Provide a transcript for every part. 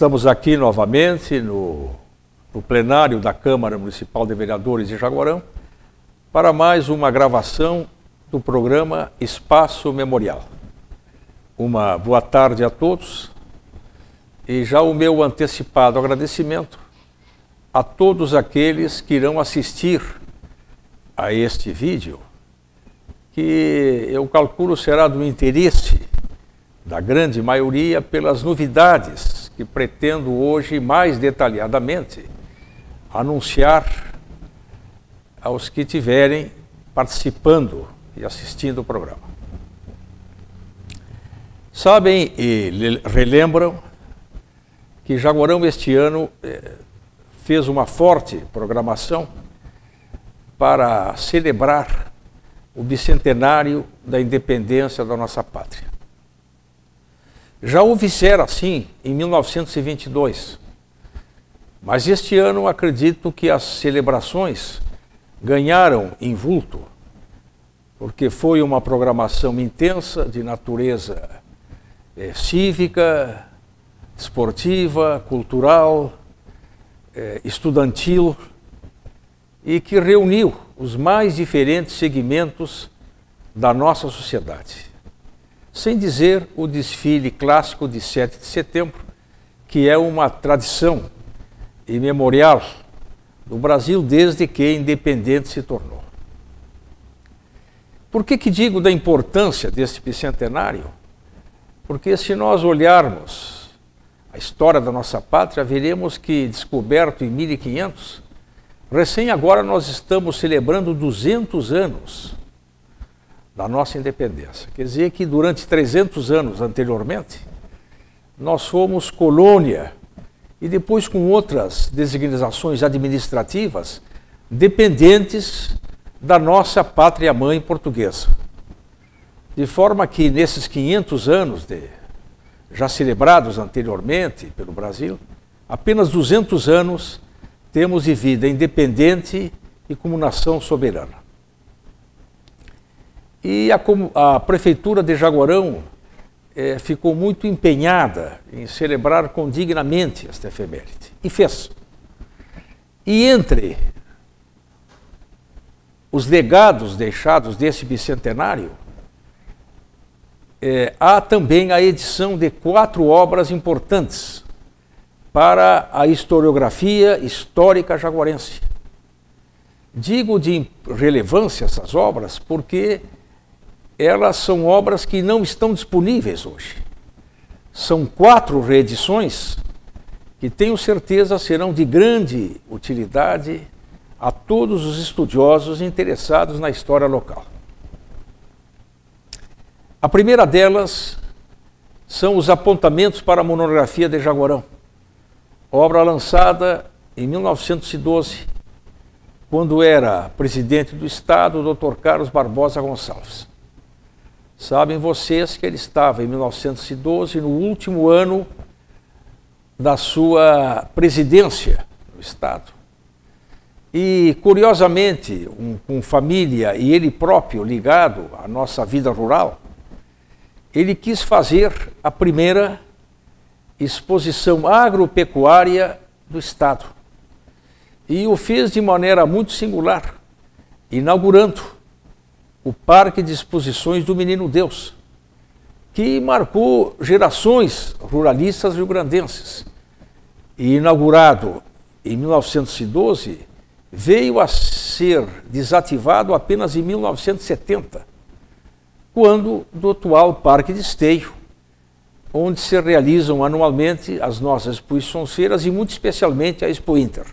Estamos aqui novamente no plenário da Câmara Municipal de Vereadores de Jaguarão para mais uma gravação do programa Espaço Memorial. Uma boa tarde a todos e já o meu antecipado agradecimento a todos aqueles que irão assistir a este vídeo, que eu calculo será do interesse da grande maioria pelas novidades que pretendo hoje mais detalhadamente anunciar aos que estiverem participando e assistindo o programa. Sabem e relembram que Jaguarão este ano fez uma forte programação para celebrar o bicentenário da independência da nossa pátria. Já o fizera assim em 1922, mas este ano acredito que as celebrações ganharam em vulto, porque foi uma programação intensa de natureza cívica, esportiva, cultural, estudantil, e que reuniu os mais diferentes segmentos da nossa sociedade. Sem dizer o desfile clássico de 7 de setembro, que é uma tradição imemorial do Brasil desde que independente se tornou. Por que digo da importância deste bicentenário? Porque se nós olharmos a história da nossa pátria, veremos que, descoberto em 1500, recém agora nós estamos celebrando 200 anos da nossa independência. Quer dizer que durante 300 anos anteriormente, nós fomos colônia e depois com outras designações administrativas dependentes da nossa pátria-mãe portuguesa. De forma que nesses 500 anos já celebrados anteriormente pelo Brasil, apenas 200 anos temos de vida independente e como nação soberana. E a Prefeitura de Jaguarão ficou muito empenhada em celebrar condignamente esta efeméride, e fez. E entre os legados deixados desse bicentenário, há também a edição de 4 obras importantes para a historiografia histórica jaguarense. Digo de relevância essas obras porque elas são obras que não estão disponíveis hoje. São 4 reedições que tenho certeza serão de grande utilidade a todos os estudiosos interessados na história local. A primeira delas são os apontamentos para a monografia de Jaguarão, obra lançada em 1912, quando era presidente do Estado o Dr. Carlos Barbosa Gonçalves. Sabem vocês que ele estava em 1912 no último ano da sua presidência no Estado. E, curiosamente, com família e ele próprio ligado à nossa vida rural, ele quis fazer a primeira exposição agropecuária do Estado. E o fez de maneira muito singular, inaugurando o Parque de Exposições do Menino Deus, que marcou gerações ruralistas rio-grandenses. E inaugurado em 1912, veio a ser desativado apenas em 1970, quando do atual Parque de Esteio, onde se realizam anualmente as nossas exposições feiras e muito especialmente a Expo Inter.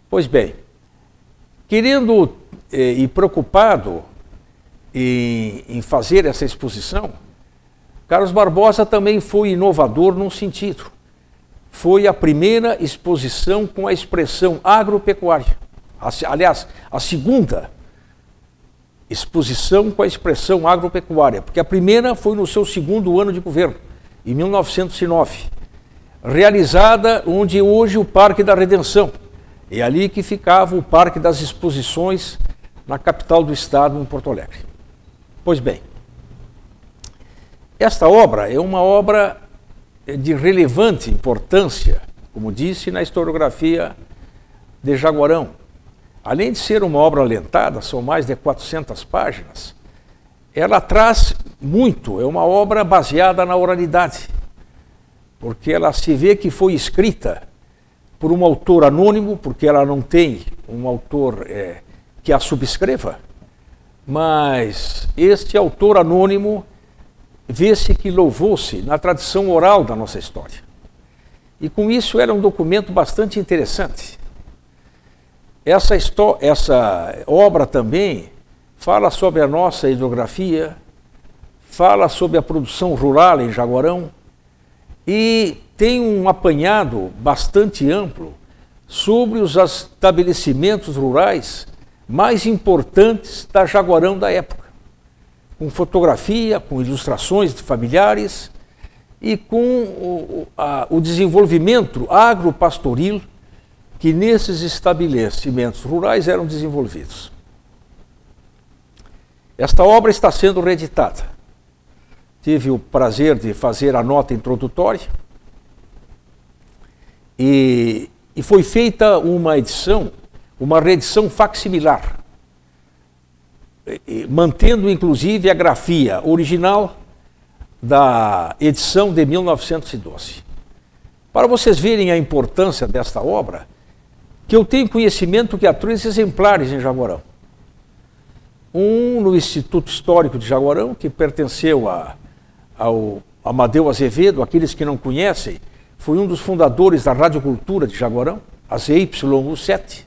Pois bem, querendo e preocupado em fazer essa exposição, Carlos Barbosa também foi inovador num sentido. Foi a primeira exposição com a expressão agropecuária. Aliás, a segunda exposição com a expressão agropecuária, porque a primeira foi no seu 2º ano de governo, em 1909, realizada onde hoje o Parque da Redenção. É ali que ficava o Parque das Exposições, na capital do estado, em Porto Alegre. Pois bem, esta obra é uma obra de relevante importância, como disse, na historiografia de Jaguarão. Além de ser uma obra alentada, são mais de 400 páginas, ela traz muito, é uma obra baseada na oralidade, porque ela se vê que foi escrita por um autor anônimo, porque ela não tem um autor que a subscreva, mas este autor anônimo vê-se que louvou-se na tradição oral da nossa história. E com isso era um documento bastante interessante. Essa obra também fala sobre a nossa hidrografia, fala sobre a produção rural em Jaguarão e tem um apanhado bastante amplo sobre os estabelecimentos rurais mais importantes da Jaguarão da época, com fotografia, com ilustrações de familiares e com o desenvolvimento agropastoril que nesses estabelecimentos rurais eram desenvolvidos. Esta obra está sendo reeditada. Tive o prazer de fazer a nota introdutória e foi feita uma reedição facsimilar, mantendo inclusive a grafia original da edição de 1912. Para vocês verem a importância desta obra, que eu tenho conhecimento que há 3 exemplares em Jaguarão. Um no Instituto Histórico de Jaguarão, que pertenceu ao Amadeu Azevedo. Aqueles que não conhecem, foi um dos fundadores da Radiocultura de Jaguarão, a ZYU7.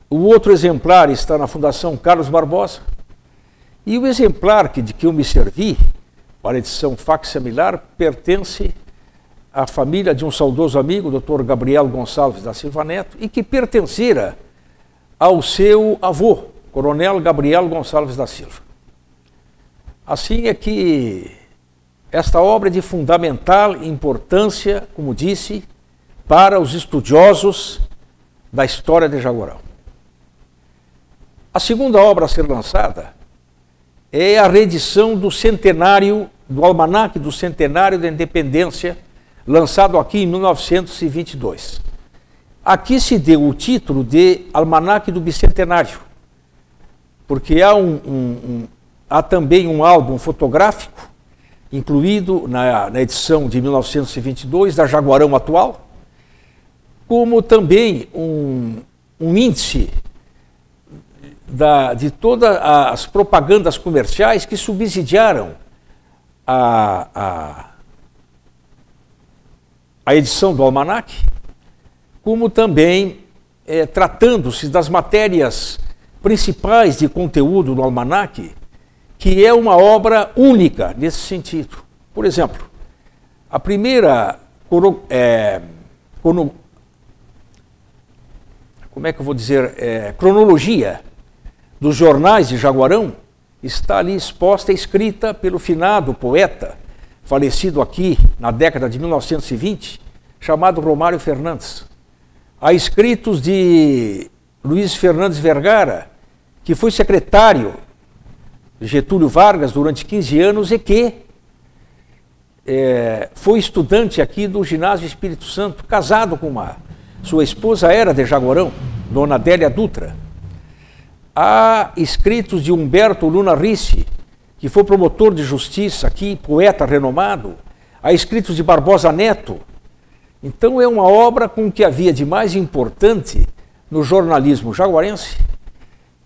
O outro exemplar está na Fundação Carlos Barbosa. E o exemplar de que eu me servi, para a edição facsimilar, pertence à família de um saudoso amigo, o Dr. Gabriel Gonçalves da Silva Neto, e que pertencera ao seu avô, Coronel Gabriel Gonçalves da Silva. Assim é que esta obra é de fundamental importância, como disse, para os estudiosos da história de Jaguarão. A segunda obra a ser lançada é a reedição do centenário, do Almanaque do Centenário da Independência, lançado aqui em 1922. Aqui se deu o título de Almanaque do Bicentenário, porque há também um álbum fotográfico, incluído na edição de 1922 da Jaguarão atual, como também um índice de todas as propagandas comerciais que subsidiaram a edição do Almanaque, como também tratando-se das matérias principais de conteúdo do Almanaque, que é uma obra única nesse sentido. Por exemplo, a primeira cronologia dos jornais de Jaguarão está ali exposta, escrita pelo finado poeta, falecido aqui na década de 1920, chamado Romário Fernandes. Há escritos de Luiz Fernandes Vergara, que foi secretário de Getúlio Vargas durante 15 anos e que foi estudante aqui do Ginásio Espírito Santo, casado com sua esposa era de Jaguarão, Dona Adélia Dutra. Há escritos de Humberto Luna Ricci, que foi promotor de justiça aqui, poeta renomado. Há escritos de Barbosa Neto. Então é uma obra com o que havia de mais importante no jornalismo jaguarense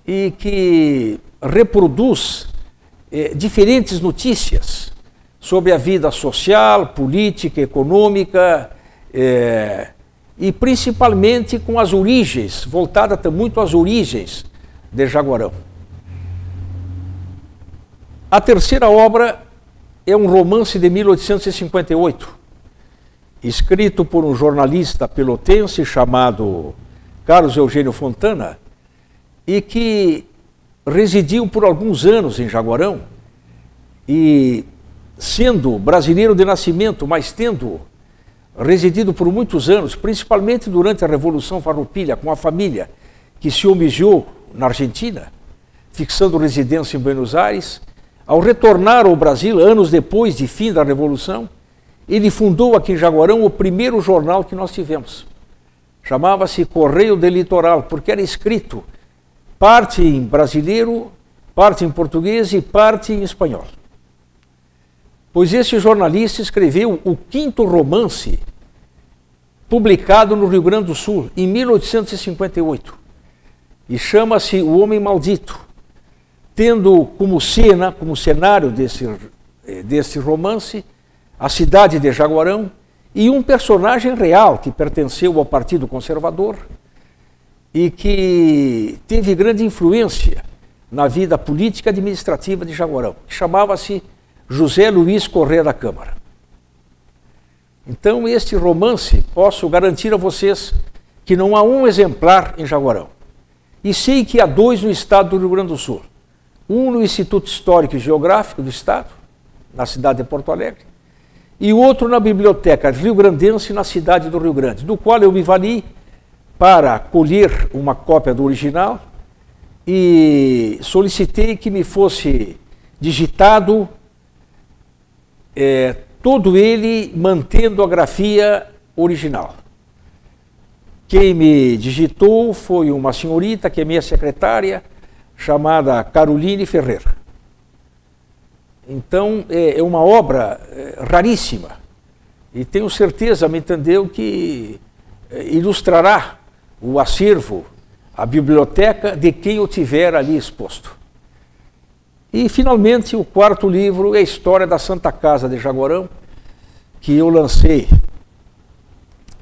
e que reproduz diferentes notícias sobre a vida social, política, econômica e principalmente com as origens, voltada muito às origens de Jaguarão. A terceira obra é um romance de 1858, escrito por um jornalista pelotense chamado Carlos Eugênio Fontana e que residiu por alguns anos em Jaguarão e, sendo brasileiro de nascimento, mas tendo residido por muitos anos, principalmente durante a Revolução Farroupilha, com a família que se homiziou na Argentina, fixando residência em Buenos Aires, ao retornar ao Brasil, anos depois de fim da Revolução, ele fundou aqui em Jaguarão o primeiro jornal que nós tivemos. Chamava-se Correio do Litoral, porque era escrito parte em brasileiro, parte em português e parte em espanhol. Pois esse jornalista escreveu o 5º romance publicado no Rio Grande do Sul, em 1858, e chama-se O Homem Maldito, tendo como cena, como cenário desse romance, a cidade de Jaguarão e um personagem real que pertenceu ao Partido Conservador e que teve grande influência na vida política e administrativa de Jaguarão, que chamava-se José Luiz Corrêa da Câmara. Então, este romance, posso garantir a vocês que não há um exemplar em Jaguarão. E sei que há 2 no estado do Rio Grande do Sul. Um no Instituto Histórico e Geográfico do Estado, na cidade de Porto Alegre, e outro na Biblioteca Rio-Grandense, na cidade do Rio Grande, do qual eu me vali para colher uma cópia do original e solicitei que me fosse digitado todo ele mantendo a grafia original. Quem me digitou foi uma senhorita, que é minha secretária, chamada Caroline Ferreira. Então, é uma obra raríssima e tenho certeza, me entendeu, que ilustrará o acervo, a biblioteca de quem eu tiver ali exposto. E, finalmente, o 4º livro é a história da Santa Casa de Jaguarão, que eu lancei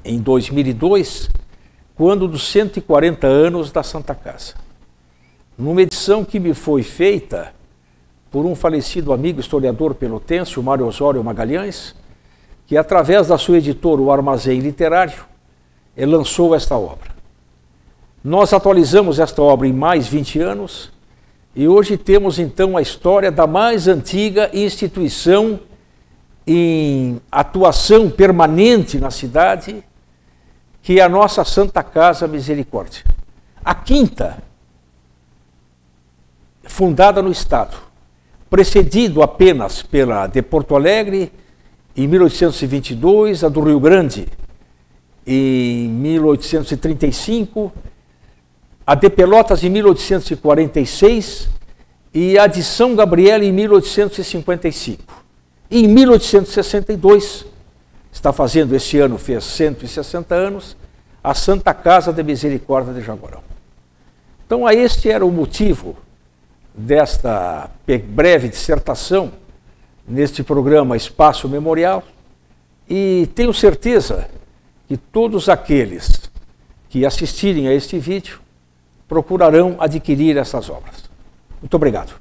em 2002, quando dos 140 anos da Santa Casa. Numa edição que me foi feita por um falecido amigo historiador pelotense, o Mário Osório Magalhães, que através da sua editora, o Armazém Literário, lançou esta obra. Nós atualizamos esta obra em mais 20 anos e hoje temos então a história da mais antiga instituição em atuação permanente na cidade, que é a nossa Santa Casa Misericórdia. A 5ª, fundada no Estado, precedido apenas pela de Porto Alegre, em 1822, a do Rio Grande, em 1835, a de Pelotas em 1846 e a de São Gabriel em 1855. E em 1862, está fazendo esse ano, fez 160 anos, a Santa Casa de Misericórdia de Jaguarão. Então, este era o motivo desta breve dissertação neste programa Espaço Memorial, e tenho certeza que todos aqueles que assistirem a este vídeo procurarão adquirir essas obras. Muito obrigado.